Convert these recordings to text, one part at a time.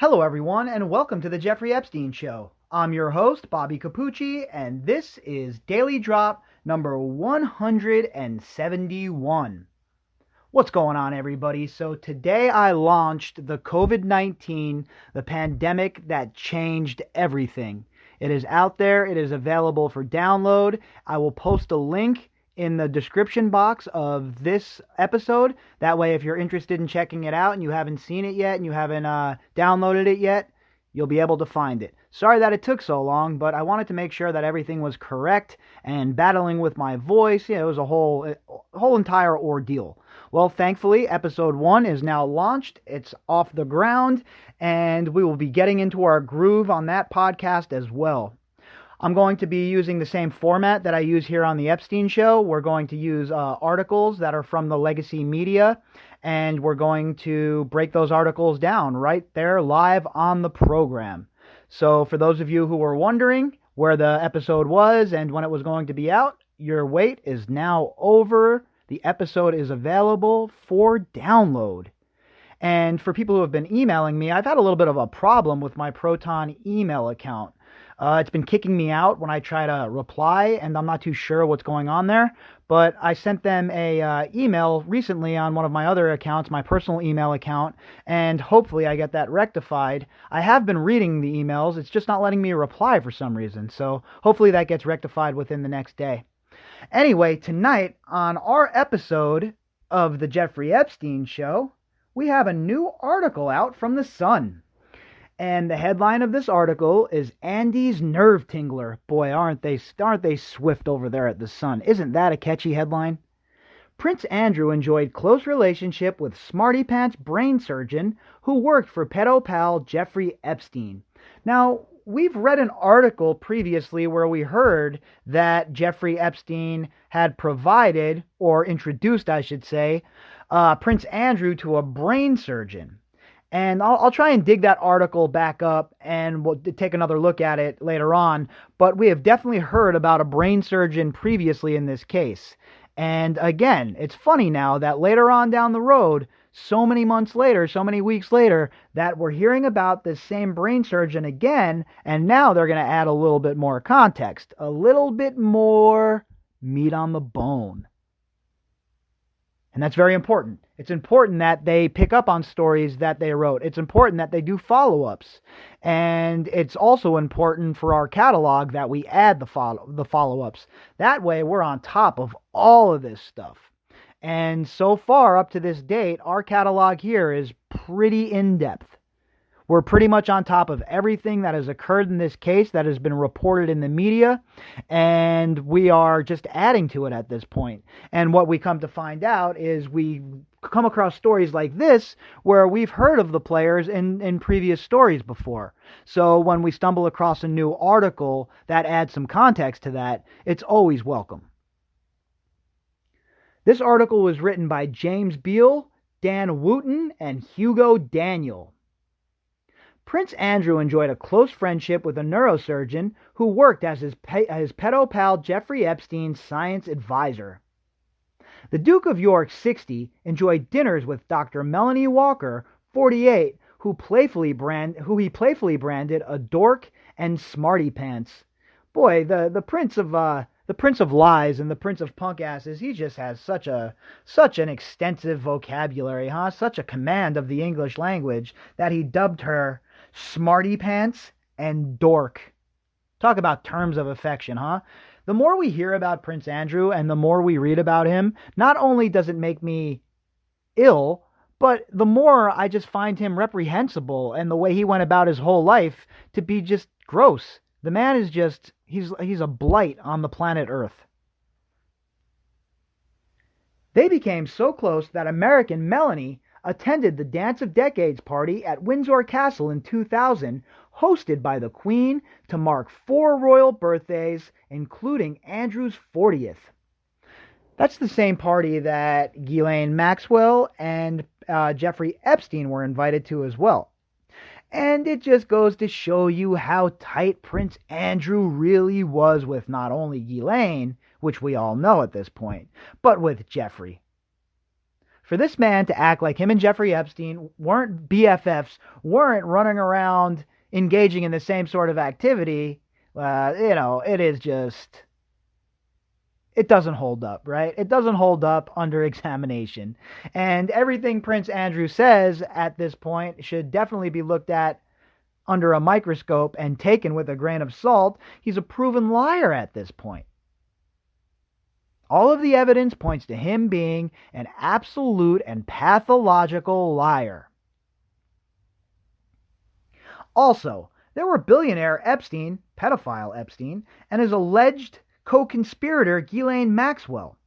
Hello, everyone, and welcome to the Jeffrey Epstein Show. I'm your host, Bobbycapucci, and this is Daily Drop number 171. What's going on, everybody? So today I launched the COVID-19, the pandemic that changed everything. It is out there. It is available for download. I will post a link in the description box of this episode. That way, if you're interested in checking it out and you haven't seen it yet and you haven't downloaded it yet, you'll be able to find it. Sorry that it took so long, but I wanted to make sure that everything was correct, and battling with my voice, it was a whole entire ordeal. Well, thankfully, episode 1 is now launched. It's off the ground, and we will be getting into our groove on that podcast as well. I'm going to be using the same format that I use here on the Epstein Show. We're going to use articles that are from the legacy media, and we're going to break those articles down right there live on the program. So for those of you who were wondering where the episode was and when it was going to be out, your wait is now over. The episode is available for download. And for people who have been emailing me, I've had a little bit of a problem with my Proton email account. It's been kicking me out when I try to reply, and I'm not too sure what's going on there. But I sent them a email recently on one of my other accounts, my personal email account, and hopefully I get that rectified. I have been reading the emails. It's just not letting me reply for some reason. So hopefully that gets rectified within the next day. Anyway, tonight on our episode of the Jeffrey Epstein Show, we have a new article out from The Sun. And the headline of this article is Andy's Nerve Tingler. Boy, aren't they swift over there at The Sun. Isn't that a catchy headline? Prince Andrew enjoyed close relationship with smarty pants brain surgeon who worked for pedo pal Jeffrey Epstein. Now, we've read an article previously where we heard that Jeffrey Epstein had provided, or introduced, I should say, Prince Andrew to a brain surgeon. And I'll try and dig that article back up and we'll take another look at it later on. But we have definitely heard about a brain surgeon previously in this case. And again, it's funny now that later on down the road, so many months later, so many weeks later, that we're hearing about this same brain surgeon again. And now they're going to add a little bit more context, a little bit more meat on the bone. And that's very important. It's important that they pick up on stories that they wrote. It's important that they do follow-ups. And it's also important for our catalog that we add the follow-ups. That way, we're on top of all of this stuff. And so far, up to this date, our catalog here is pretty in-depth. We're pretty much on top of everything that has occurred in this case that has been reported in the media, and we are just adding to it at this point. And what we come to find out is we come across stories like this where we've heard of the players in previous stories before. So when we stumble across a new article that adds some context to that, it's always welcome. This article was written by James Beal, Dan Wooten, and Hugo Daniel. Prince Andrew enjoyed a close friendship with a neurosurgeon who worked as his pedo pal Jeffrey Epstein's science advisor. The Duke of York, 60, enjoyed dinners with Dr. Melanie Walker, 48, who he playfully branded a dork and smarty pants. Boy, the Prince of Lies and the Prince of Punk Asses, he just has such an extensive vocabulary, huh? Such a command of the English language that he dubbed her Smarty Pants and Dork. Talk about terms of affection, huh? The more we hear about Prince Andrew and the more we read about him, not only does it make me ill, but the more I just find him reprehensible and the way he went about his whole life to be just gross. The man is just, he's a blight on the planet Earth. They became so close that American Melanie attended the Dance of Decades party at Windsor Castle in 2000, hosted by the Queen to mark 4 royal birthdays, including Andrew's 40th. That's the same party that Ghislaine Maxwell and Jeffrey Epstein were invited to as well. And it just goes to show you how tight Prince Andrew really was with not only Ghislaine, which we all know at this point, but with Jeffrey. For this man to act like him and Jeffrey Epstein weren't BFFs, weren't running around engaging in the same sort of activity, it is just, it doesn't hold up, right? It doesn't hold up under examination. And everything Prince Andrew says at this point should definitely be looked at under a microscope and taken with a grain of salt. He's a proven liar at this point. All of the evidence points to him being an absolute and pathological liar. Also, there were billionaire Epstein, pedophile Epstein, and his alleged co-conspirator Ghislaine Maxwell.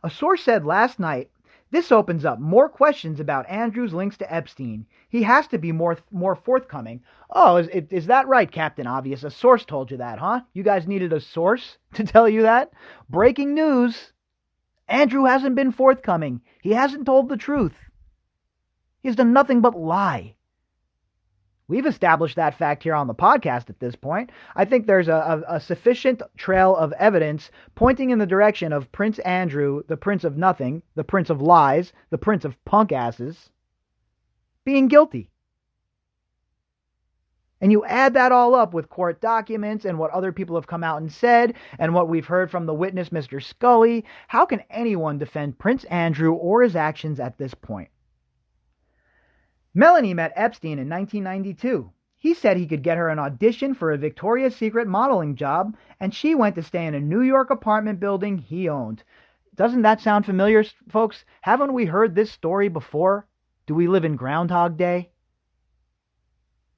A source said last night, "This opens up more questions about Andrew's links to Epstein. He has to be more forthcoming." Oh, is that right, Captain Obvious? A source told you that, huh? You guys needed a source to tell you that? Breaking news. Andrew hasn't been forthcoming. He hasn't told the truth. He's done nothing but lie. We've established that fact here on the podcast at this point. I think there's a sufficient trail of evidence pointing in the direction of Prince Andrew, the Prince of Nothing, the Prince of Lies, the Prince of Punk Asses, being guilty. And you add that all up with court documents and what other people have come out and said and what we've heard from the witness, Mr. Scully. How can anyone defend Prince Andrew or his actions at this point? Melanie met Epstein in 1992. He said he could get her an audition for a Victoria's Secret modeling job, and she went to stay in a New York apartment building he owned. Doesn't that sound familiar, folks? Haven't we heard this story before? Do we live in Groundhog Day?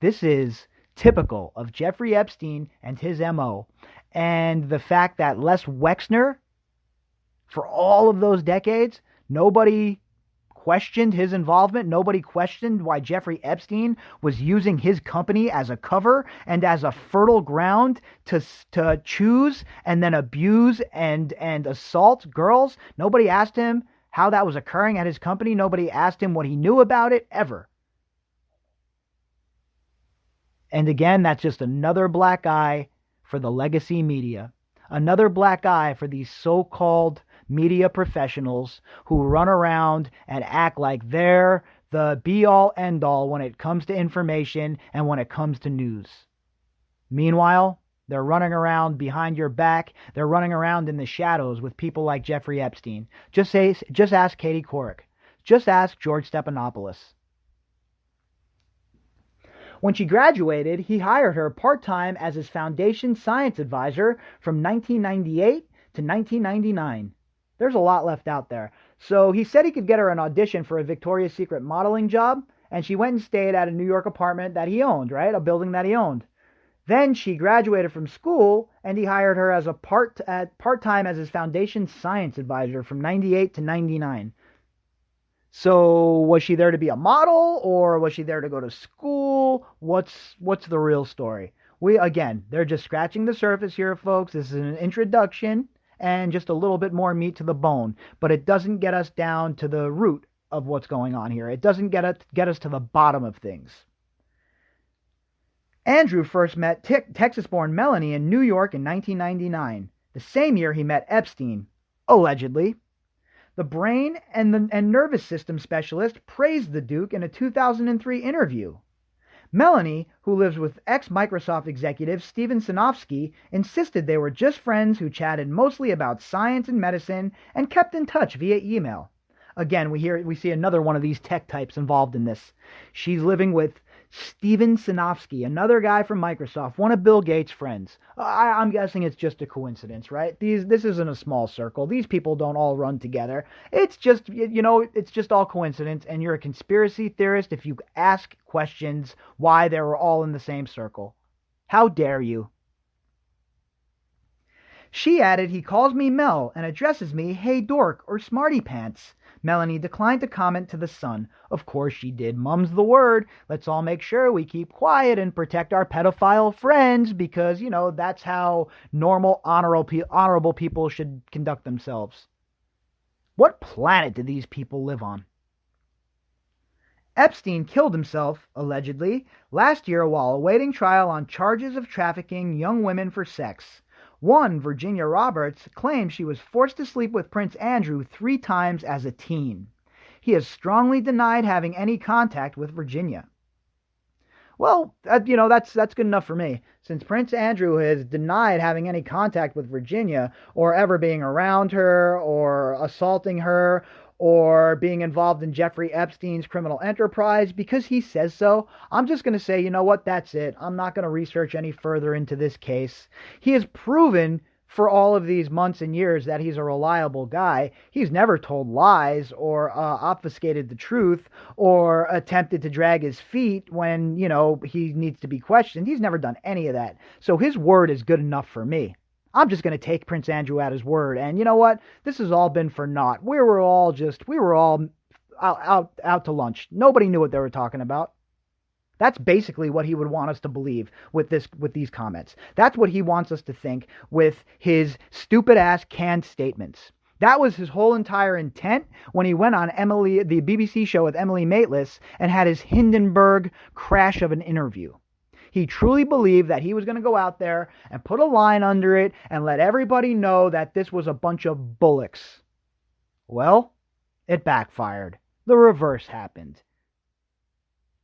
This is typical of Jeffrey Epstein and his MO, and the fact that Les Wexner, for all of those decades, nobody questioned his involvement. Nobody questioned why Jeffrey Epstein was using his company as a cover and as a fertile ground to choose and then abuse and assault girls. Nobody asked him how that was occurring at his company. Nobody asked him what he knew about it, ever. And again, that's just another black eye for the legacy media. Another black eye for these so-called media professionals who run around and act like they're the be-all, end-all when it comes to information and when it comes to news. Meanwhile, they're running around behind your back. They're running around in the shadows with people like Jeffrey Epstein. Just ask Katie Couric. Just ask George Stephanopoulos. When she graduated, he hired her part-time as his foundation science advisor from 1998 to 1999. There's a lot left out there. So he said he could get her an audition for a Victoria's Secret modeling job, and she went and stayed at a New York apartment that he owned, right? A building that he owned. Then she graduated from school, and he hired her as a part-time as his foundation science advisor from 98 to 99. So was she there to be a model, or was she there to go to school? What's the real story? They're just scratching the surface here, folks. This is an introduction and just a little bit more meat to the bone, but it doesn't get us down to the root of what's going on here. It doesn't get us to the bottom of things. Andrew first met Texas-born Melanie in New York in 1999, the same year he met Epstein, allegedly. The brain and nervous system specialist praised the Duke in a 2003 interview. Melanie, who lives with ex-Microsoft executive Steven Sinofsky, insisted they were just friends who chatted mostly about science and medicine and kept in touch via email. Again, we see another one of these tech types involved in this. She's living with Steven Sinofsky, another guy from Microsoft, one of Bill Gates' friends. I'm guessing it's just a coincidence, right? This isn't a small circle. These people don't all run together. It's just, it's just all coincidence, and you're a conspiracy theorist if you ask questions why they were all in the same circle. How dare you? She added, "He calls me Mel and addresses me, 'Hey dork' or 'Smarty Pants.'" Melanie declined to comment to The Sun. Of course she did. Mum's the word. Let's all make sure we keep quiet and protect our pedophile friends because, that's how normal, honorable people should conduct themselves. What planet do these people live on? Epstein killed himself, allegedly, last year while awaiting trial on charges of trafficking young women for sex. One, Virginia Roberts, claimed she was forced to sleep with Prince Andrew 3 times as a teen. he has strongly denied having any contact with Virginia. Well, that's good enough for me. Since Prince Andrew has denied having any contact with Virginia or ever being around her or assaulting her or being involved in Jeffrey Epstein's criminal enterprise because he says so, I'm just going to say, you know what, that's it. I'm not going to research any further into this case. He has proven for all of these months and years that he's a reliable guy. He's never told lies or obfuscated the truth or attempted to drag his feet when, he needs to be questioned. He's never done any of that. So his word is good enough for me. I'm just going to take Prince Andrew at his word. And you know what? This has all been for naught. We were all out to lunch. Nobody knew what they were talking about. That's basically what he would want us to believe with these comments. That's what he wants us to think with his stupid-ass canned statements. That was his whole entire intent when he went on the BBC show with Emily Maitlis and had his Hindenburg crash of an interview. He truly believed that he was going to go out there and put a line under it and let everybody know that this was a bunch of bullocks. Well, it backfired. The reverse happened.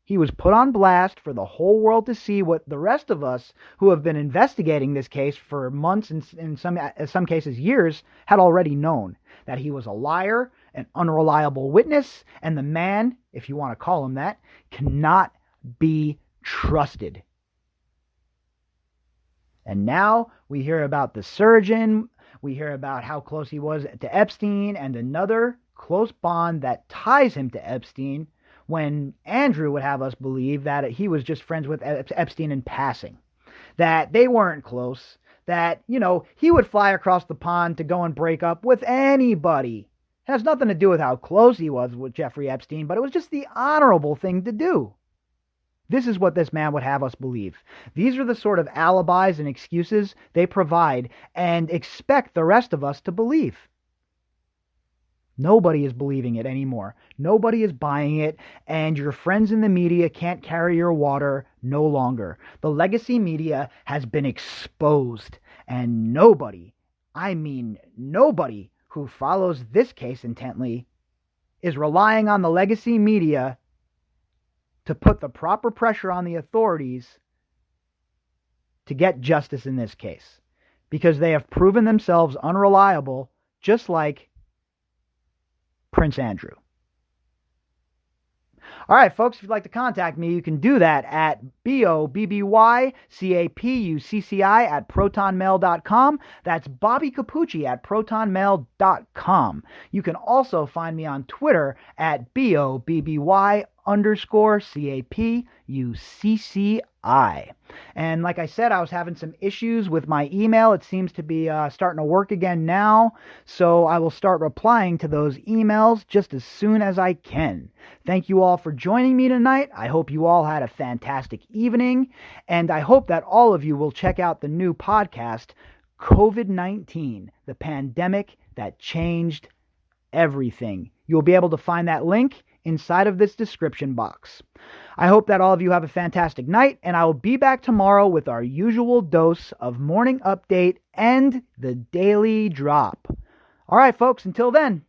He was put on blast for the whole world to see what the rest of us who have been investigating this case for months and in some cases years had already known, that he was a liar, an unreliable witness, and the man, if you want to call him that, cannot be trusted. And now we hear about the surgeon, we hear about how close he was to Epstein, and another close bond that ties him to Epstein, when Andrew would have us believe that he was just friends with Epstein in passing, that they weren't close, that, he would fly across the pond to go and break up with anybody. It has nothing to do with how close he was with Jeffrey Epstein, but it was just the honorable thing to do. This is what this man would have us believe. These are the sort of alibis and excuses they provide and expect the rest of us to believe. Nobody is believing it anymore. Nobody is buying it, and your friends in the media can't carry your water no longer. The legacy media has been exposed, and nobody, I mean nobody who follows this case intently is relying on the legacy media to put the proper pressure on the authorities to get justice in this case, because they have proven themselves unreliable, just like Prince Andrew. All right, folks, if you'd like to contact me, you can do that at bobbycapucci@protonmail.com. That's bobbycapucci@protonmail.com. You can also find me on Twitter at BOBBY_CAPUCCI. And like I said, I was having some issues with my email. It seems to be starting to work again now, so I will start replying to those emails just as soon as I can. Thank you all for joining me tonight. I hope you all had a fantastic evening, and I hope that all of you will check out the new podcast, COVID-19, the pandemic that changed everything. You'll be able to find that link inside of this description box. I hope that all of you have a fantastic night, and I will be back tomorrow with our usual dose of morning update and the daily drop. All right, folks, until then.